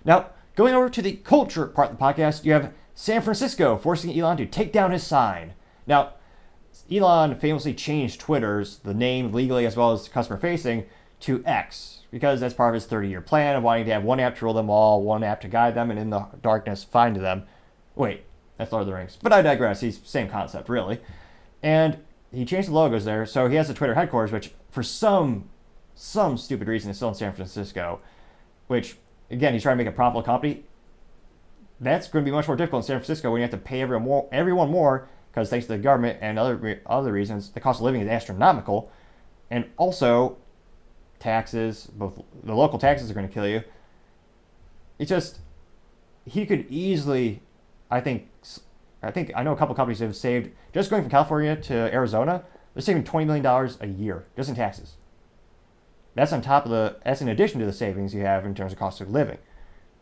Now, going over to the culture part of the podcast, you have San Francisco forcing Elon to take down his sign. Now, Elon famously changed Twitter's, the name legally as well as customer facing, to X, because that's part of his 30-year plan of wanting to have one app to rule them all, one app to guide them, and in the darkness find them. Wait, that's Lord of the Rings. But I digress. He's same concept, really. And he changed the logos there, so he has the Twitter headquarters, which for some stupid reason is still in San Francisco, which, again, he's trying to make a profitable company. That's going to be much more difficult in San Francisco when you have to pay everyone more, because thanks to the government and other reasons, the cost of living is astronomical. And also, taxes, both the local taxes are going to kill you. It's just, he could easily, I know a couple companies have saved, just going from California to Arizona, they're saving $20 million a year just in taxes. That's in addition to the savings you have in terms of cost of living.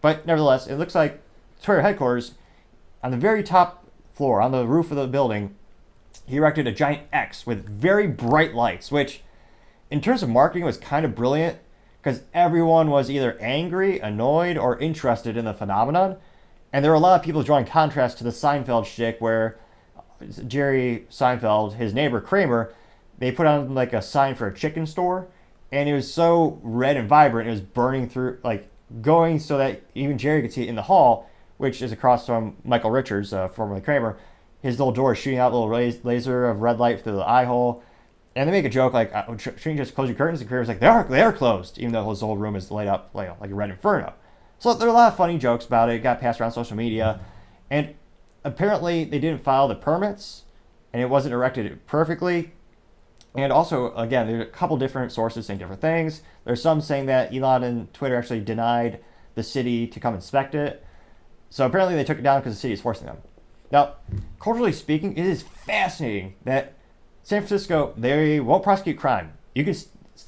But nevertheless, it looks like Twitter headquarters, on the very top floor, on the roof of the building, he erected a giant X with very bright lights, which in terms of marketing was kind of brilliant because everyone was either angry, annoyed, or interested in the phenomenon. And there were a lot of people drawing contrast to the Seinfeld shtick where Jerry Seinfeld, his neighbor Kramer, they put on like a sign for a chicken store, and it was so red and vibrant, it was burning through, like going so that even Jerry could see it in the hall, which is across from Michael Richards, formerly Kramer. His little door is shooting out a little laser of red light through the eye hole. And they make a joke like, shouldn't you just close your curtains? And Kramer's like, they are closed, even though his whole room is lit up like a red inferno. So there are a lot of funny jokes about it. It got passed around social media. And apparently they didn't file the permits, and it wasn't erected perfectly. And also, again, there's a couple different sources saying different things. There's some saying that Elon and Twitter actually denied the city to come inspect it. So apparently they took it down because the city is forcing them. Now, culturally speaking, it is fascinating that San Francisco, they won't prosecute crime.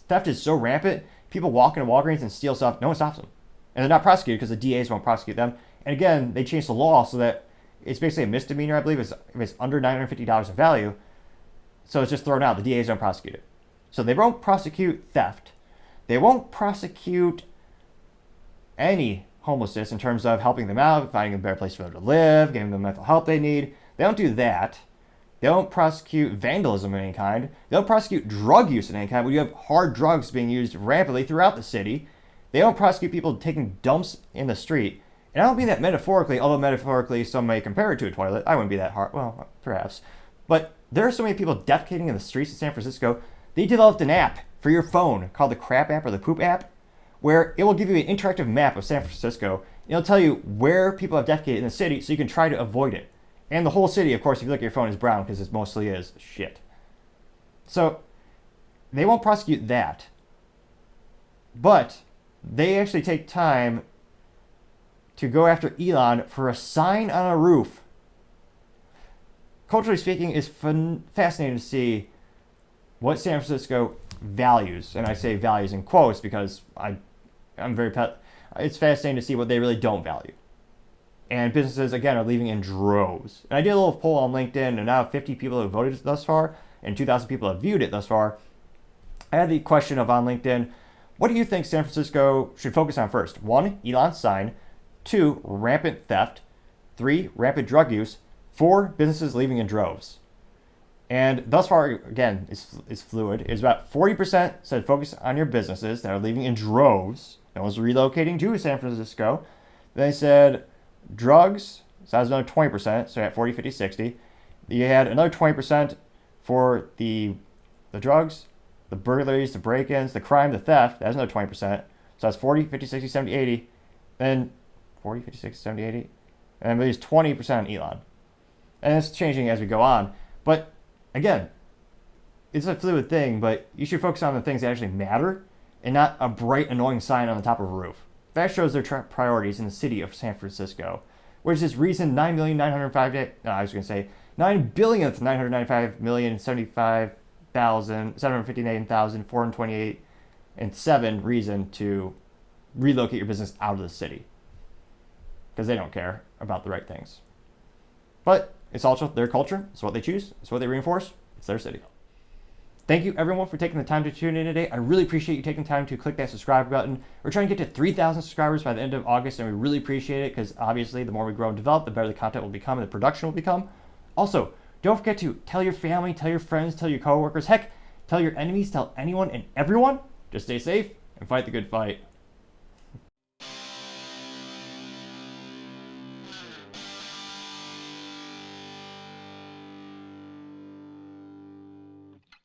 Theft is so rampant, people walk into Walgreens and steal stuff, no one stops them. And they're not prosecuted because the DAs won't prosecute them. And again, they changed the law so that it's basically a misdemeanor, I believe, if it's under $950 in value. So it's just thrown out. The DAs don't prosecute it. So they won't prosecute theft. They won't prosecute any homelessness in terms of helping them out, finding a better place for them to live, giving them the mental help they need. They don't do that. They don't prosecute vandalism of any kind. They don't prosecute drug use of any kind. When you have hard drugs being used rampantly throughout the city, they don't prosecute people taking dumps in the street. And I don't mean that metaphorically, although metaphorically some may compare it to a toilet. I wouldn't be that hard. Well, perhaps. But there are so many people defecating in the streets of San Francisco, they developed an app for your phone called the Crap app or the Poop app, where it will give you an interactive map of San Francisco. It'll tell you where people have defecated in the city so you can try to avoid it. And the whole city, of course, if you look at your phone, is brown because it mostly is shit. So they won't prosecute that. But they actually take time to go after Elon for a sign on a roof. Culturally speaking, it's fascinating to see what San Francisco values. And I say values in quotes because I'm very it's fascinating to see what they really don't value. And businesses, again, are leaving in droves. And I did a little poll on LinkedIn, and now 50 people have voted thus far, and 2,000 people have viewed it thus far. I had the question on LinkedIn, what do you think San Francisco should focus on first? 1, Elon's sign. 2, rampant theft. 3, rampant drug use. 4, businesses leaving in droves. And thus far, again, it's fluid. It's about 40% said focus on your businesses that are leaving in droves. No one's relocating to San Francisco. They said drugs, so that was another 20%, so at 40, 50, 60. You had another 20% for the drugs, the burglaries, the break-ins, the crime, the theft. That's another 20%. So that's 40, 50, 60, 70, 80. Then 40, 50, 60, 70, 80. And then there's 20% on Elon. And it's changing as we go on. But again, it's a fluid thing, but you should focus on the things that actually matter and not a bright, annoying sign on the top of a roof. That shows their priorities in the city of San Francisco, which is reason 9,959,759,759,428 and 7 reason to relocate your business out of the city. Because they don't care about the right things. But it's also their culture. It's what they choose. It's what they reinforce. It's their city. Thank you, everyone, for taking the time to tune in today. I really appreciate you taking time to click that subscribe button. We're trying to get to 3,000 subscribers by the end of August, and we really appreciate it because obviously the more we grow and develop, the better the content will become and the production will become. Also, don't forget to tell your family, tell your friends, tell your coworkers, heck, tell your enemies, tell anyone and everyone. Just stay safe and fight the good fight.